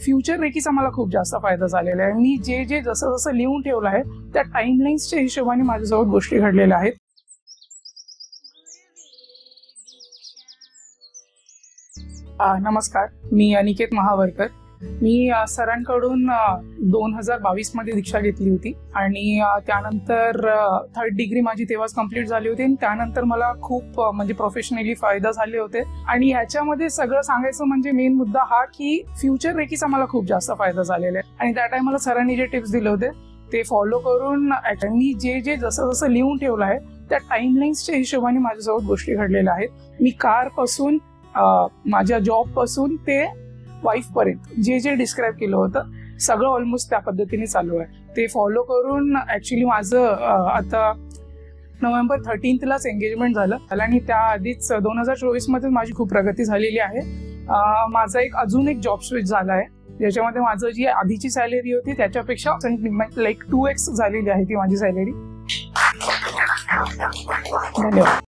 Future रेकीचा मला खूप जास्त फायदा झालेला आहे. मी जे जे जसं जसं लिहून ठेवलं आहे त्या टाइमलाईन्सच्या हिशोबाने माझ्यासोबत गोष्टी घडलेल्या आहेत. नमस्कार, मी अनिकेत महावरकर. मी सरांकडून 2022 मध्ये दीक्षा घेतली होती आणि त्यानंतर 3rd डिग्री माझी तेव्हाच कंप्लीट झाली होती आणि त्यानंतर मला खूप म्हणजे प्रोफेशनली फायदा झाले होते. आणि ह्याच्यामध्ये सगळं सांगायचं म्हणजे मेन मुद्दा हा की फ्युचर रेकीचा मला खूप जास्त फायदा झालेला आहे. आणि त्या टाइमला सरांनी जे टिप्स दिले होते ते फॉलो करून मी जे जे जसं जसं लिहून ठेवलं आहे त्या टाइमलाईन्सच्या हिशोबाने माझ्यासोबत गोष्टी घडलेल्या आहेत. मी कारपासून माझ्या जॉब पासून ते वाईफ पर्यंत जे जे डिस्क्राईब केलं होतं सगळं ऑलमोस्ट त्या पद्धतीने चालू आहे. ते फॉलो करून ऍक्च्युली माझं आता नोव्हेंबर 13 लाच एंगेजमेंट झालं आणि त्याआधीच 2024 मध्ये माझी खूप प्रगती झालेली आहे. माझा अजून एक जॉब स्विच झाला आहे ज्याच्यामध्ये माझं जी आधीची सॅलरी होती त्याच्यापेक्षा लाईक 2x झालेली आहे ती माझी सॅलरी. धन्यवाद.